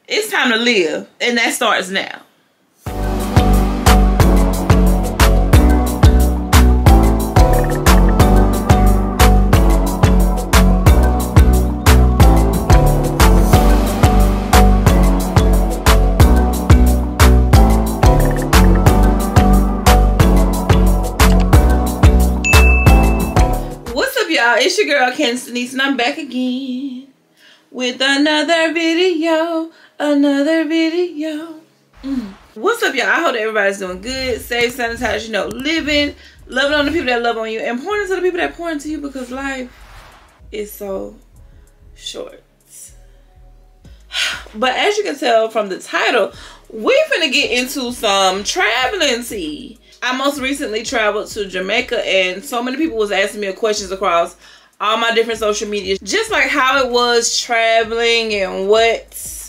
It's time to live, and that starts now. It's your girl Candace Denise, and I'm back again with another video. What's up, y'all? I hope that everybody's doing good, safe, sanitized, you know, living, loving on the people that love on you, and pouring into the people that pour into you, because life is so short. But as you can tell from the title, we're finna get into some traveling tea. I most recently traveled to Jamaica, and so many people was asking me questions across all my different social medias, just like how it was traveling and what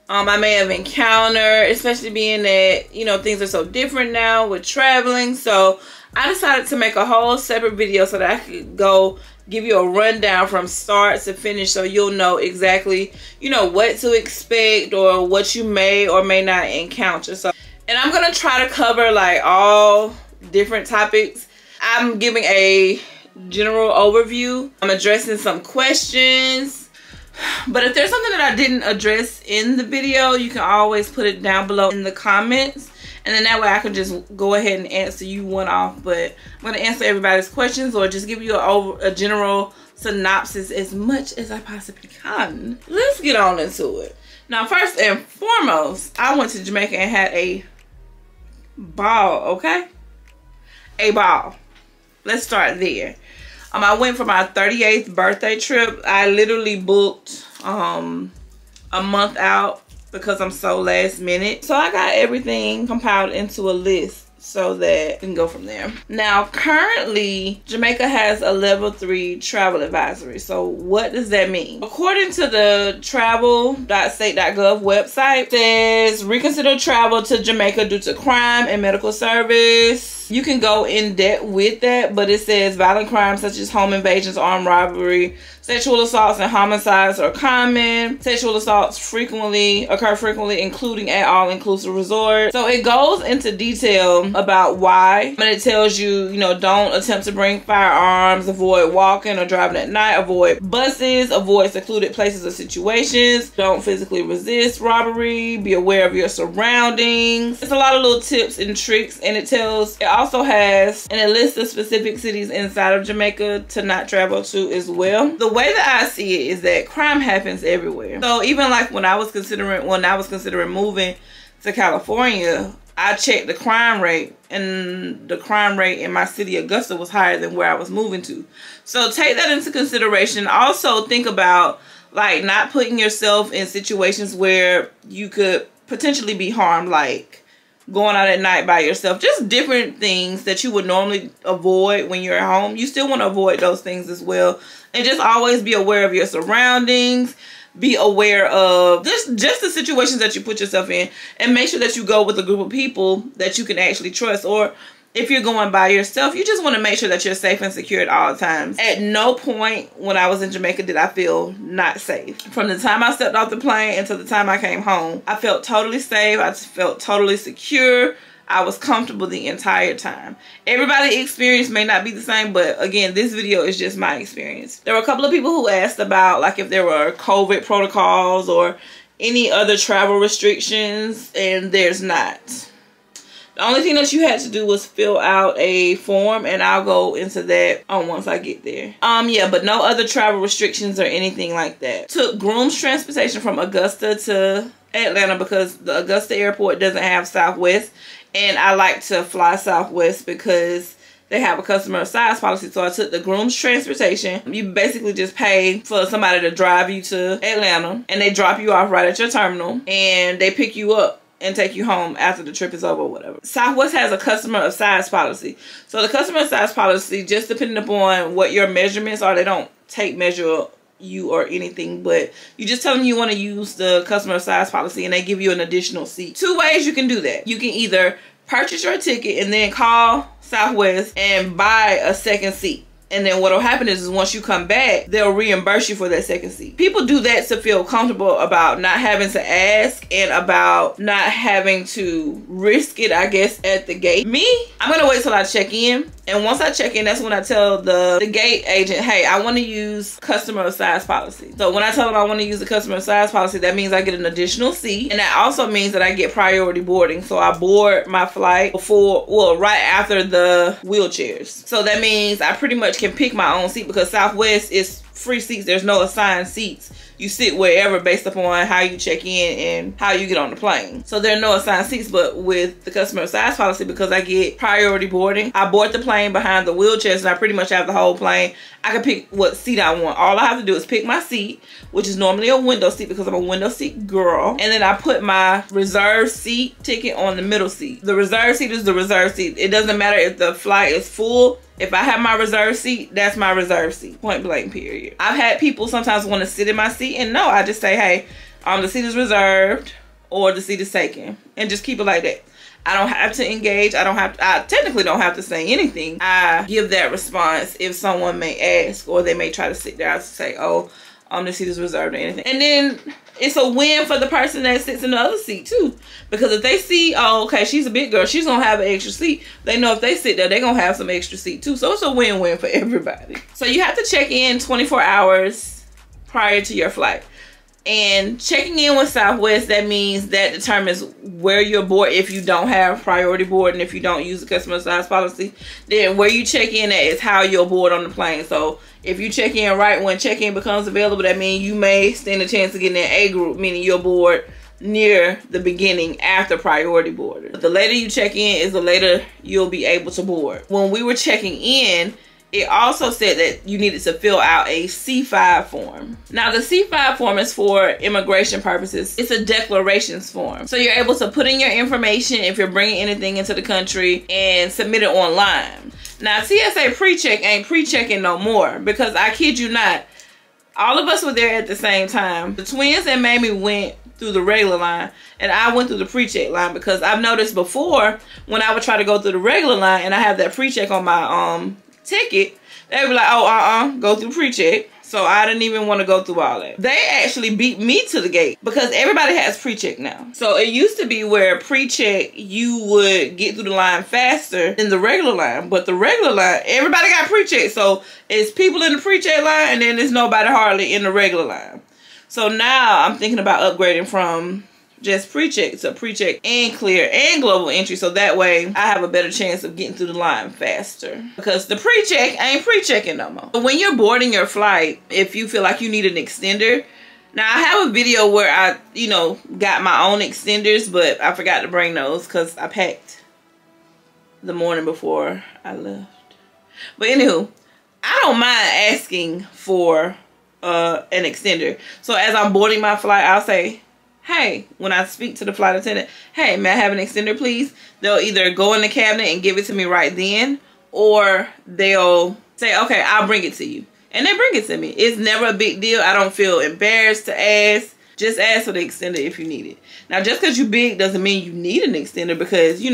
I may have encountered, especially being that, you know, things are so different now with traveling. So I decided to make a whole separate video so that I could go give you a rundown from start to finish, so you'll know exactly, you know, what to expect or what you may or may not encounter. So, and I'm gonna try to cover like all different topics. I'm giving a general overview. I'm addressing some questions. But if there's something that I didn't address in the video, you can always put it down below in the comments. And then that way I can just go ahead and answer you one off. But I'm gonna answer everybody's questions or just give you a general synopsis as much as I possibly can. Let's get on into it. Now, first and foremost, I went to Jamaica and had a ball, okay? A ball. Let's start there. I went for my 38th birthday trip. I literally booked a month out because I'm so last minute. So I got everything compiled into a list so that we can go from there. Now, currently, Jamaica has a level 3 travel advisory. So what does that mean? According to the travel.state.gov website, it says reconsider travel to Jamaica due to crime and medical service. You can go in depth with that, but it says violent crimes such as home invasions, armed robbery, sexual assaults, and homicides are common. Sexual assaults occur frequently, including at all-inclusive resorts. So it goes into detail about why. And it tells you, you know, don't attempt to bring firearms, avoid walking or driving at night, avoid buses, avoid secluded places or situations, don't physically resist robbery, be aware of your surroundings. It's a lot of little tips and tricks, and it also has, and it lists the specific cities inside of Jamaica to not travel to as well. The way that I see it is that crime happens everywhere. So even like when I was considering moving to California, I checked the crime rate, and the crime rate in my city, Augusta, was higher than where I was moving to. So take that into consideration. Also think about like not putting yourself in situations where you could potentially be harmed, like going out at night by yourself. Just different things that you would normally avoid when you're at home. You still want to avoid those things as well. And just always be aware of your surroundings. Be aware of just the situations that you put yourself in. And make sure that you go with a group of people that you can actually trust. Or if you're going by yourself, you just want to make sure that you're safe and secure at all times. At no point when I was in Jamaica did I feel not safe. From the time I stepped off the plane until the time I came home, I felt totally safe. I felt totally secure. I was comfortable the entire time. Everybody's experience may not be the same, but again, this video is just my experience. There were a couple of people who asked about like if there were COVID protocols or any other travel restrictions, and there's not. The only thing that you had to do was fill out a form, and I'll go into that once I get there. Yeah, but no other travel restrictions or anything like that. Took Groomes transportation from Augusta to Atlanta because the Augusta airport doesn't have Southwest, and I like to fly Southwest because they have a customer size policy. So I took the Groomes transportation. You basically just pay for somebody to drive you to Atlanta, and they drop you off right at your terminal, and they pick you up and take you home after the trip is over or whatever. Southwest has a customer of size policy. So the customer of size policy, just depending upon what your measurements are, they don't take measure you or anything, but you just tell them you want to use the customer of size policy, and they give you an additional seat. Two ways you can do that. You can either purchase your ticket and then call Southwest and buy a second seat. And then what'll happen is once you come back, they'll reimburse you for that second seat. People do that to feel comfortable about not having to ask and about not having to risk it, I guess, at the gate. Me, I'm gonna wait till I check in. And once I check in, that's when I tell the gate agent, hey, I want to use customer size policy. So when I tell them I want to use the customer size policy, that means I get an additional seat. And that also means that I get priority boarding. So I board my flight right after the wheelchairs. So that means I pretty much can pick my own seat because Southwest is free seats. There's no assigned seats. You sit wherever based upon how you check in and how you get on the plane. So there are no assigned seats, but with the customer size policy, because I get priority boarding, I board the plane behind the wheelchairs and I pretty much have the whole plane. I can pick what seat I want. All I have to do is pick my seat, which is normally a window seat because I'm a window seat girl. And then I put my reserve seat ticket on the middle seat. The reserve seat is the reserve seat. It doesn't matter if the flight is full. If I have my reserve seat, that's my reserve seat. Point blank, period. I've had people sometimes want to sit in my seat, and no, I just say, hey, the seat is reserved or the seat is taken, and just keep it like that. I don't have to engage. I technically don't have to say anything. I give that response if someone may ask, or they may try to sit there and say, oh, the seat is reserved or anything. And then it's a win for the person that sits in the other seat too. Because if they see, oh, okay, she's a big girl, she's gonna have an extra seat, they know if they sit there, they're gonna have some extra seat too. So it's a win-win for everybody. So you have to check in 24 hours prior to your flight. And checking in with Southwest, that means that determines where you're board. If you don't have priority board and if you don't use the customer size policy, then where you check in at is how you'll board on the plane. So if you check in right when check-in becomes available, that means you may stand a chance to get in an A group, meaning you'll board near the beginning after priority boarding. But the later you check in is the later you'll be able to board. When we were checking in, it also said that you needed to fill out a C5 form. Now the C5 form is for immigration purposes. It's a declarations form. So you're able to put in your information if you're bringing anything into the country and submit it online. Now TSA pre-check ain't pre-checking no more because I kid you not, all of us were there at the same time. The twins and Mamie went through the regular line and I went through the pre-check line because I've noticed before when I would try to go through the regular line and I have that pre-check on my ticket, they would be like, oh, go through pre-check. So I didn't even want to go through all that. They actually beat me to the gate because everybody has pre-check now. So it used to be where pre-check, you would get through the line faster than the regular line. But the regular line, everybody got pre-check. So it's people in the pre-check line and then there's nobody hardly in the regular line. So now I'm thinking about upgrading from just pre-check to pre-check and clear and global entry, so that way I have a better chance of getting through the line faster because the pre-check ain't pre-checking no more. But when you're boarding your flight, if you feel like you need an extender, now I have a video where I got my own extenders, but I forgot to bring those because I packed the morning before I left. But anywho, I don't mind asking for an extender. So as I'm boarding my flight, I'll say, hey, when I speak to the flight attendant, hey, may I have an extender, please? They'll either go in the cabinet and give it to me right then, or they'll say, okay, I'll bring it to you. And they bring it to me. It's never a big deal. I don't feel embarrassed to ask. Just ask for the extender if you need it. Now, just because you're big doesn't mean you need an extender because,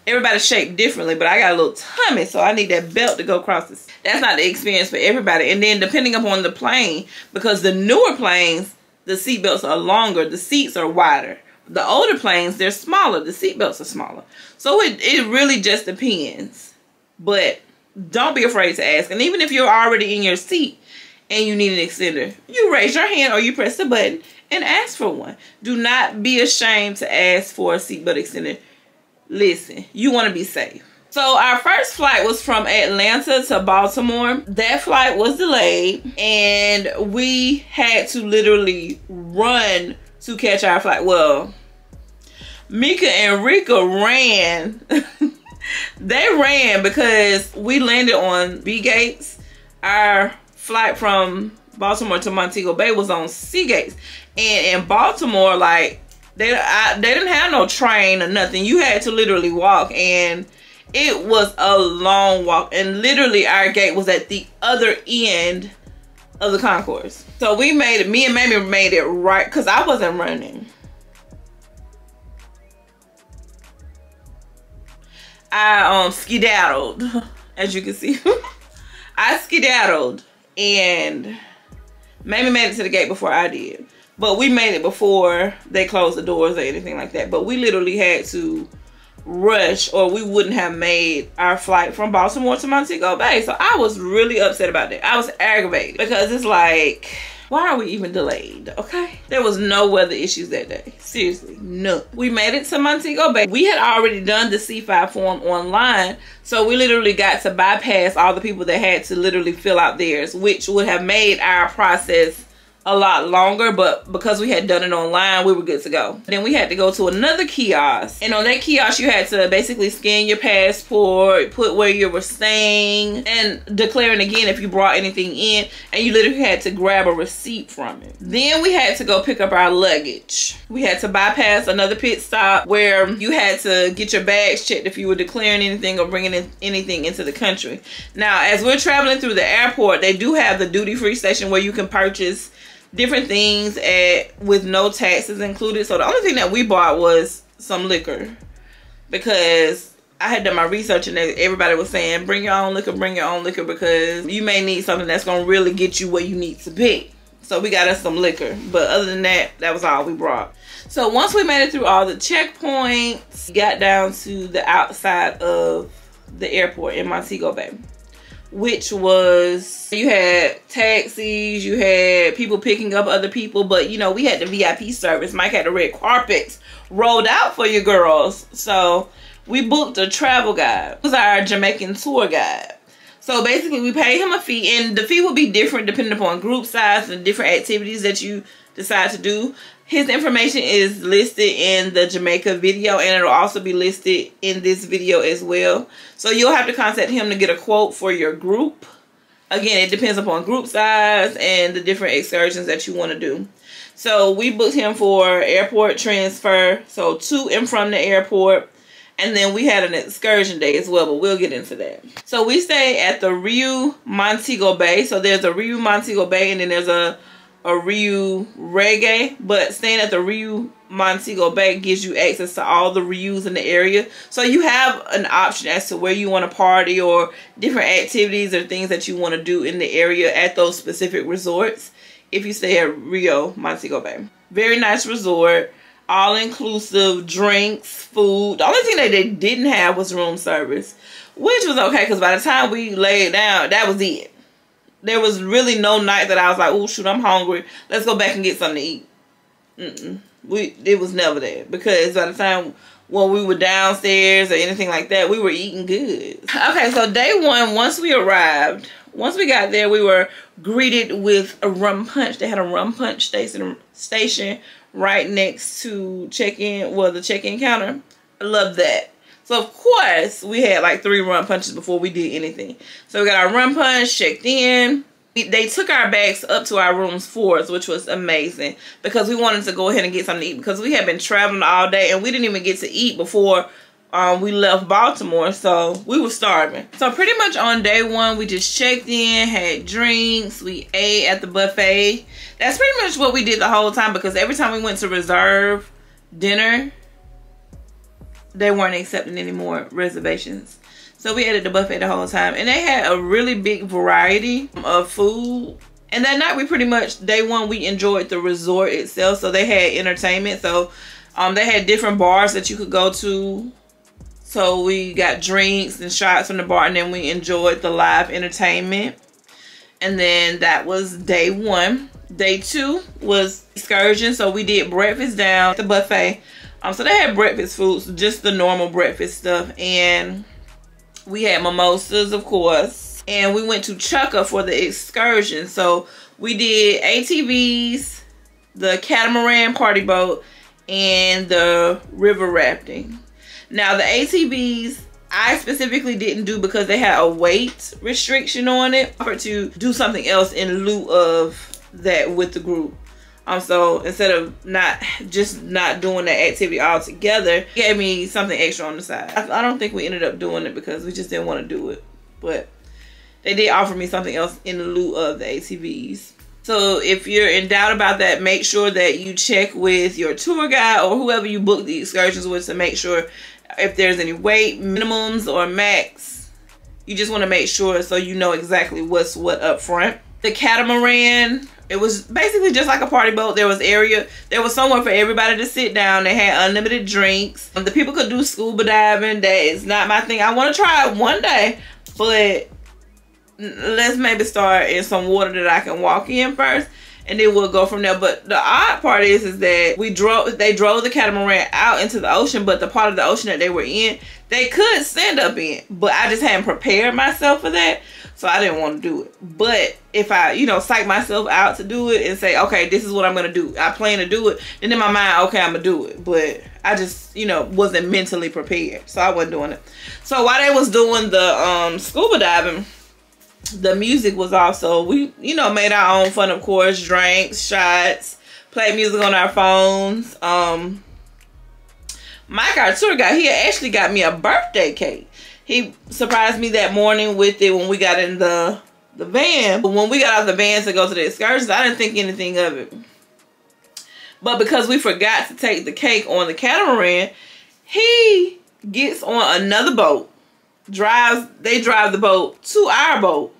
everybody's shaped differently, but I got a little tummy, so I need that belt to go across this. That's not the experience for everybody. And then depending upon the plane, because the newer planes, the seat belts are longer, the seats are wider. The older planes, they're smaller, the seat belts are smaller. So it really just depends. But don't be afraid to ask. And even if you're already in your seat and you need an extender, you raise your hand or you press the button and ask for one. Do not be ashamed to ask for a seatbelt extender. Listen, you want to be safe. So our first flight was from Atlanta to Baltimore. That flight was delayed and we had to literally run to catch our flight. Well, Mika and Rika ran. They ran because we landed on B gates. Our flight from Baltimore to Montego Bay was on C gates. And in Baltimore, like, they didn't have no train or nothing. You had to literally walk, and it was a long walk, and literally our gate was at the other end of the concourse. So we made it, me and Mamie made it right, because I wasn't running. I skedaddled, as you can see. I skedaddled and Mamie made it to the gate before I did. But we made it before they closed the doors or anything like that. But we literally had to rush or we wouldn't have made our flight from Baltimore to Montego Bay. So I was really upset about that. I was aggravated because it's like, why are we even delayed? Okay, there was no weather issues that day. Seriously, no. We made it to Montego Bay. We had already done the C5 form online, so we literally got to bypass all the people that had to literally fill out theirs, which would have made our process a lot longer, but because we had done it online, we were good to go. Then we had to go to another kiosk, and on that kiosk you had to basically scan your passport, put where you were staying, and declaring again if you brought anything in, and you literally had to grab a receipt from it. Then we had to go pick up our luggage. We had to bypass another pit stop where you had to get your bags checked if you were declaring anything or bringing in anything into the country. Now, as we're traveling through the airport, they do have the duty-free station where you can purchase different things with no taxes included. So the only thing that we bought was some liquor, because I had done my research and everybody was saying bring your own liquor, because you may need something that's gonna really get you where you need to be. So we got us some liquor, but other than that, that was all we brought. So once we made it through all the checkpoints, got down to the outside of the airport in Montego Bay, which was, you had taxis, you had people picking up other people, but you know, we had the VIP service. Mike had the red carpets rolled out for you girls. So we booked a travel guide. It was our Jamaican tour guide. So basically we paid him a fee, and the fee will be different depending upon group size and different activities that you decide to do. His information is listed in the Jamaica video, and it'll also be listed in this video as well. So you'll have to contact him to get a quote for your group. Again, it depends upon group size and the different excursions that you want to do. So we booked him for airport transfer, so to and from the airport. And then we had an excursion day as well, but we'll get into that. So we stayed at the Riu Montego Bay. So there's a Riu Montego Bay, and then there's a Riu Reggae, but staying at the Riu Montego Bay gives you access to all the Rius in the area. So you have an option as to where you want to party or different activities or things that you want to do in the area at those specific resorts if you stay at Riu Montego Bay. Very nice resort, all-inclusive, drinks, food. The only thing that they didn't have was room service, which was okay because by the time we laid down, that was it. There was really no night that I was like, oh shoot, I'm hungry, let's go back and get something to eat. It was never there, because by the time when we were downstairs or anything like that, we were eating good. Okay, so day one, once we arrived, once we got there, we were greeted with a rum punch. They had a rum punch station right next to check-in, well, the check-in counter. I love that. So, of course, we had like 3 rum punches before we did anything. So, we got our rum punch, checked in. They took our bags up to our rooms for us, which was amazing, because we wanted to go ahead and get something to eat, because we had been traveling all day and we didn't even get to eat before we left Baltimore. So, we were starving. So, pretty much on day one, we just checked in, had drinks, we ate at the buffet. That's pretty much what we did the whole time, because every time we went to reserve dinner, they weren't accepting any more reservations. So we ate at the buffet the whole time. And they had a really big variety of food. And that night we pretty much, day one, we enjoyed the resort itself. So they had entertainment. So they had different bars that you could go to. So we got drinks and shots from the bar, and then we enjoyed the live entertainment. And then that was day one. Day two was excursion. So we did breakfast down at the buffet. So they had breakfast foods, just the normal breakfast stuff. And we had mimosas, of course. And we went to Chukka for the excursion. So we did ATVs, the catamaran party boat, and the river rafting. Now the ATVs, I specifically didn't do because they had a weight restriction on it. I offered to do something else in lieu of that with the group. So instead of not doing that activity altogether, he gave me something extra on the side. I don't think we ended up doing it because we just didn't want to do it. But they did offer me something else in lieu of the ATVs. So if you're in doubt about that, make sure that you check with your tour guide or whoever you book the excursions with to make sure if there's any weight minimums or max You just want to make sure so you know exactly what's what up front. The catamaran, it was basically just like a party boat. There was somewhere for everybody to sit down. They had unlimited drinks. The people could do scuba diving. That is not my thing. I want to try it one day, but let's maybe start in some water that I can walk in first, and then we'll go from there. But the odd part is that they drove the catamaran out into the ocean, but the part of the ocean that they were in, they could stand up in, but I just hadn't prepared myself for that, so I didn't want to do it. But if I, you know, psych myself out to do it and say, okay, this is what I'm gonna do, I plan to do it, and in my mind, okay, I'm gonna do it. But I just, you know, wasn't mentally prepared, so I wasn't doing it. So while they was doing the scuba diving, the music was also, we, you know, made our own fun, of course, drinks, shots, played music on our phones. Mike, our tour guide, he actually got me a birthday cake. He surprised me that morning with it when we got in the van. But when we got out of the van to go to the excursions, I didn't think anything of it. But because we forgot to take the cake on the catamaran, he gets on another boat. They drive the boat to our boat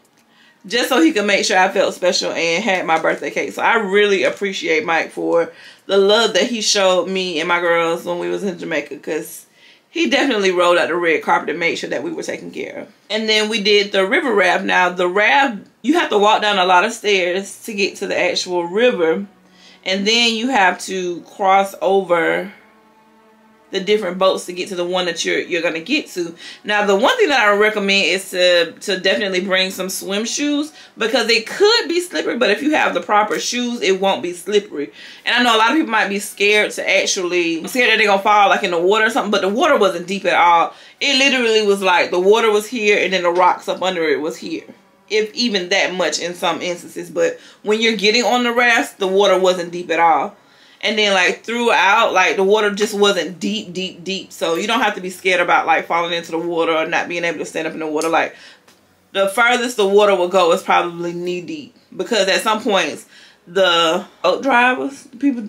just so he could make sure I felt special and had my birthday cake. So I really appreciate Mike for the love that he showed me and my girls when we was in Jamaica, because he definitely rolled out the red carpet and made sure that we were taken care of. And then we did the river raft. Now the raft, you have to walk down a lot of stairs to get to the actual river, and then you have to cross over the different boats to get to the one that you're gonna get to. Now the one thing that I would recommend is to definitely bring some swim shoes, because they could be slippery, but if you have the proper shoes, it won't be slippery. And I know a lot of people might be scared that they're gonna fall like in the water or something, but the water wasn't deep at all. It literally was like the water was here and then the rocks up under it was here, if even that much in some instances. But when you're getting on the raft, the water wasn't deep at all. And then like throughout, like the water just wasn't deep. So you don't have to be scared about like falling into the water or not being able to stand up in the water. Like the furthest the water will go is probably knee deep, because at some points the boat drivers, the people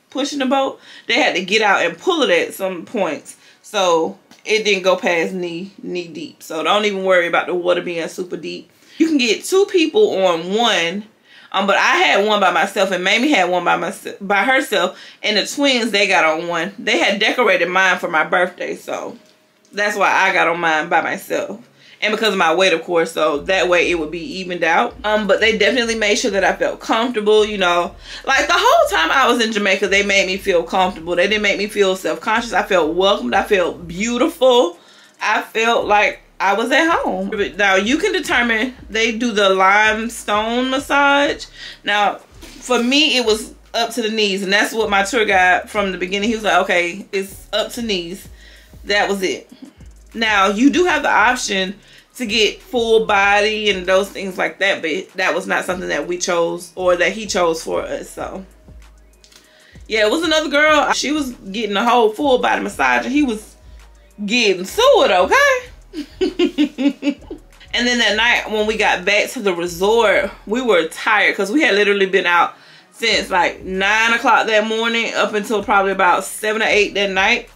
pushing the boat, they had to get out and pull it at some points. So it didn't go past knee deep. So don't even worry about the water being super deep. You can get 2 people on one. But I had one by myself, and Mamie had one by herself, and the twins, they got on one. They had decorated mine for my birthday, so that's why I got on mine by myself. And because of my weight, of course, so that way it would be evened out. But they definitely made sure that I felt comfortable, you know. Like the whole time I was in Jamaica, they made me feel comfortable. They didn't make me feel self-conscious. I felt welcomed. I felt beautiful. I felt like I was at home. Now you can determine, they do the limestone massage. Now for me it was up to the knees, and that's what my tour guide from the beginning, he was like, okay, it's up to knees. That was it. Now you do have the option to get full body and those things like that, but that was not something that we chose or that he chose for us. So yeah, it was another girl, she was getting a whole full body massage and he was getting to it, okay? And then that night when we got back to the resort, we were tired because we had literally been out since like 9 o'clock that morning up until probably about 7 or 8 that night.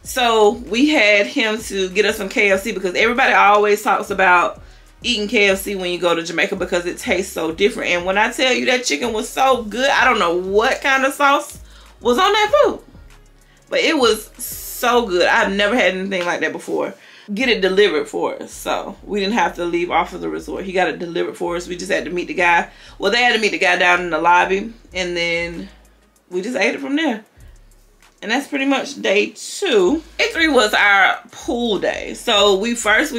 So we had him to get us some KFC, because everybody always talks about eating KFC when you go to Jamaica because it tastes so different. And when I tell you that chicken was so good, I don't know what kind of sauce was on that food, but it was so good. I've never had anything like that before. Get it delivered for us, so we didn't have to leave off of the resort. He got it delivered for us. We just had to meet the guy. Well, they had to meet the guy down in the lobby, and then we just ate it from there. And that's pretty much day 2. Day 3 was our pool day. So we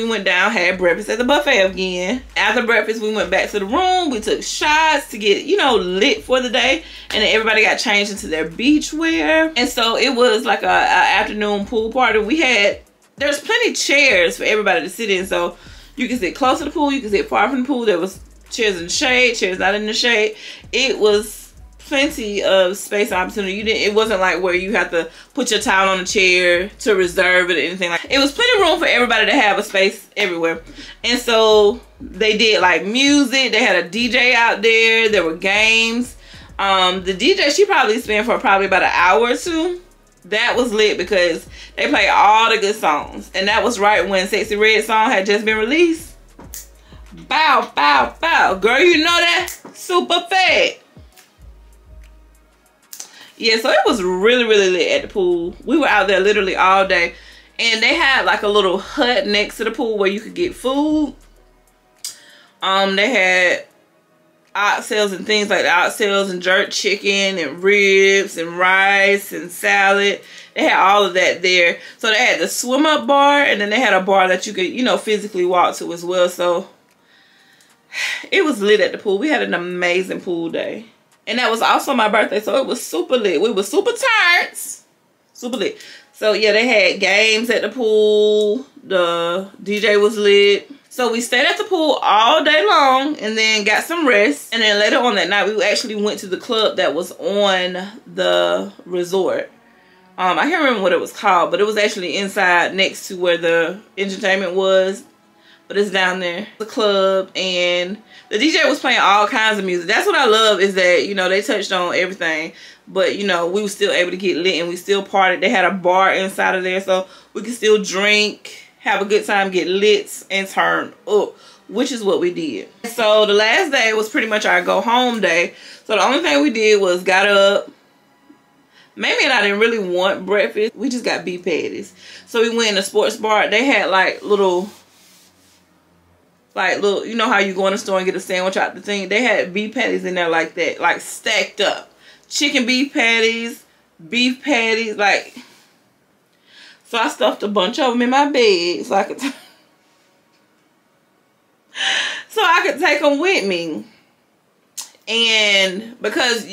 went down, had breakfast at the buffet again. After breakfast, we went back to the room. We took shots to get, you know, lit for the day. And then everybody got changed into their beach wear. And so it was like a afternoon pool party. There's plenty of chairs for everybody to sit in, so you can sit close to the pool, you can sit far from the pool. There was chairs in the shade, chairs not in the shade. It was plenty of space and opportunity. It wasn't like where you have to put your towel on a chair to reserve it or anything like that. It was plenty of room for everybody to have a space everywhere. And so they did like music. They had a DJ out there. There were games. The DJ, she probably spent for about an hour or 2. That was lit because they played all the good songs. And that was right when Sexy Red song had just been released. Bow, bow, bow. Girl, you know that? Super fat. Yeah, so it was really, really lit at the pool. We were out there literally all day. And they had like a little hut next to the pool where you could get food. They had oxtails and things like oxtails and jerk chicken and ribs and rice and salad. They had all of that there. So they had the swim up bar, and then they had a bar that you could, you know, physically walk to as well. So it was lit at the pool. We had an amazing pool day. And that was also my birthday, so it was super lit. We were super tired. Super lit. So yeah, they had games at the pool. The DJ was lit. So we stayed at the pool all day long and then got some rest. And then later on that night, we actually went to the club that was on the resort. I can't remember what it was called, but it was actually inside next to where the entertainment was. But it's down there. The club, and the DJ was playing all kinds of music. That's what I love, is that, you know, they touched on everything. But, you know, we were still able to get lit and we still partied. They had a bar inside of there, so we could still drink, have a good time, get lit, and turn up, which is what we did. So the last day was pretty much our go home day. So the only thing we did was got up. Mamie and I didn't really want breakfast. We just got beef patties. So we went in a sports bar. They had like little, you know how you go in the store and get a sandwich out the thing? They had beef patties in there like that, like stacked up. Chicken beef patties, like. So I stuffed a bunch of them in my bed so I could take them with me. And because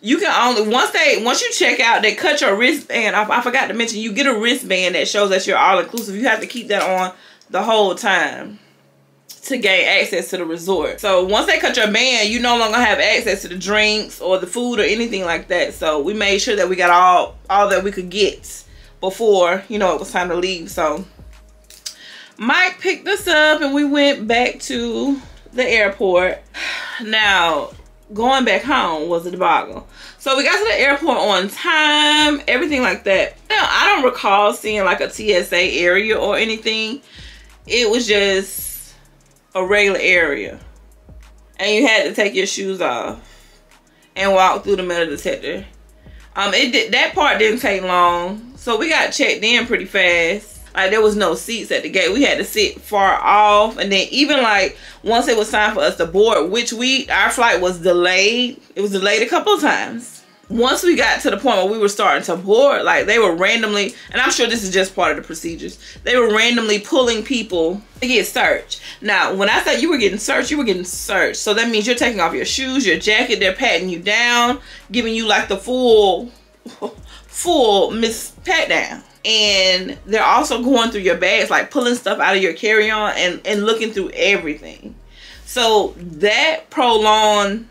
you can only, once you check out, they cut your wristband off. I forgot to mention, you get a wristband that shows that you're all inclusive. You have to keep that on the whole time to gain access to the resort. So once they cut your band, you no longer have access to the drinks or the food or anything like that. So we made sure that we got all that we could get before, you know, it was time to leave. So Mike picked us up and we went back to the airport. Now, going back home was a debacle. So we got to the airport on time, everything like that. Now, I don't recall seeing like a TSA area or anything. It was just a regular area, and you had to take your shoes off and walk through the metal detector. That part didn't take long, so we got checked in pretty fast. Like, there was no seats at the gate. We had to sit far off, and then even like once it was time for us to board, which our flight was delayed. It was delayed a couple of times. Once we got to the point where we were starting to board, like, they were randomly, and I'm sure this is just part of the procedures, they were randomly pulling people to get searched. Now, when I said you were getting searched, you were getting searched. So that means you're taking off your shoes, your jacket, they're patting you down, giving you like the full Miss Pat down. And they're also going through your bags, like pulling stuff out of your carry-on and looking through everything. So that prolonged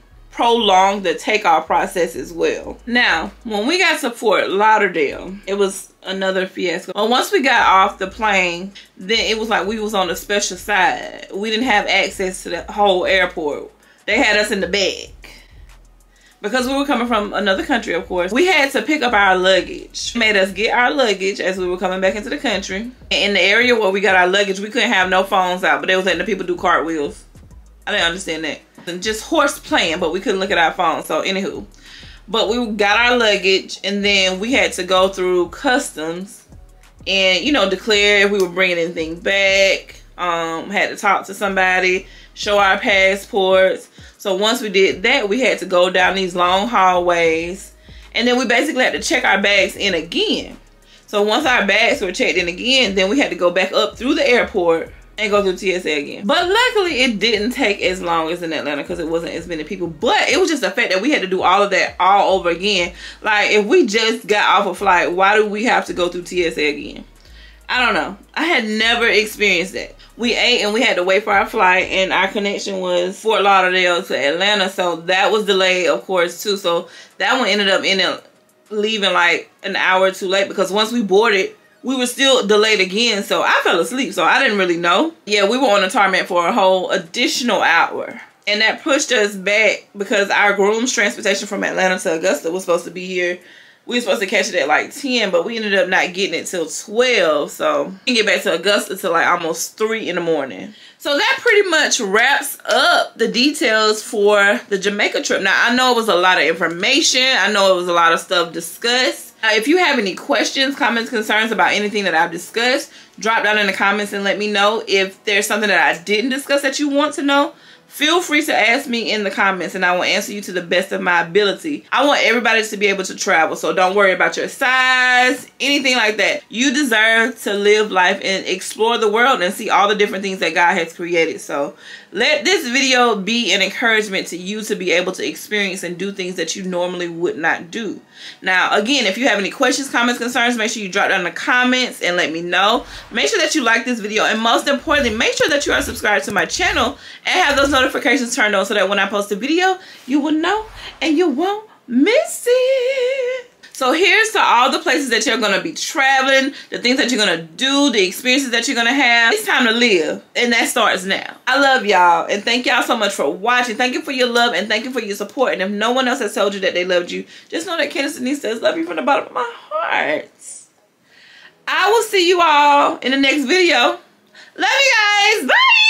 the takeoff process as well. Now, when we got to Fort Lauderdale, it was another fiasco. And once we got off the plane, then it was like we was on a special side. We didn't have access to the whole airport. They had us in the back. Because we were coming from another country, of course, we had to pick up our luggage. They made us get our luggage as we were coming back into the country. In the area where we got our luggage, we couldn't have no phones out, but they was letting the people do cartwheels. I didn't understand that. And just horse playing, but we couldn't look at our phones. So anywho, but we got our luggage, and then we had to go through customs and, you know, declare if we were bringing anything back. Had to talk to somebody, show our passports. So once we did that, we had to go down these long hallways, and then we basically had to check our bags in again. So once our bags were checked in again, then we had to go back up through the airport and go through TSA again. But luckily, it didn't take as long as in Atlanta because it wasn't as many people. But it was just the fact that we had to do all of that all over again. Like, if we just got off a flight, why do we have to go through TSA again? I don't know. I had never experienced that. We ate and we had to wait for our flight, and our connection was Fort Lauderdale to Atlanta. So that was delayed, of course, too. So that one ended up leaving like an hour too late, because once we boarded, we were still delayed again. So I fell asleep, so I didn't really know. Yeah, we were on the tarmac for a whole additional hour. And that pushed us back because our Groomes transportation from Atlanta to Augusta was supposed to be here We were supposed to catch it at like 10, but we ended up not getting it till 12. So we can get back to Augusta till like almost 3 in the morning. So that pretty much wraps up the details for the Jamaica trip. Now, I know it was a lot of information. I know it was a lot of stuff discussed. If you have any questions, comments, concerns about anything that I've discussed, drop down in the comments and let me know. If there's something that I didn't discuss that you want to know, feel free to ask me in the comments and I will answer you to the best of my ability. I want everybody to be able to travel, so don't worry about your size, anything like that. You deserve to live life and explore the world and see all the different things that God has created. So let this video be an encouragement to you to be able to experience and do things that you normally would not do. Now, again, if you have any questions, comments, concerns, make sure you drop down in the comments and let me know. Make sure that you like this video, and most importantly, make sure that you are subscribed to my channel and have those notifications turned on so that when I post a video, you will know and you won't miss it. So here's to all the places that you're going to be traveling, the things that you're going to do, the experiences that you're going to have. It's time to live, and that starts now. I love y'all, and thank y'all so much for watching. Thank you for your love, and thank you for your support. And if no one else has told you that they loved you, just know that Candace Denise says love you from the bottom of my heart. I will see you all in the next video. Love you guys. Bye.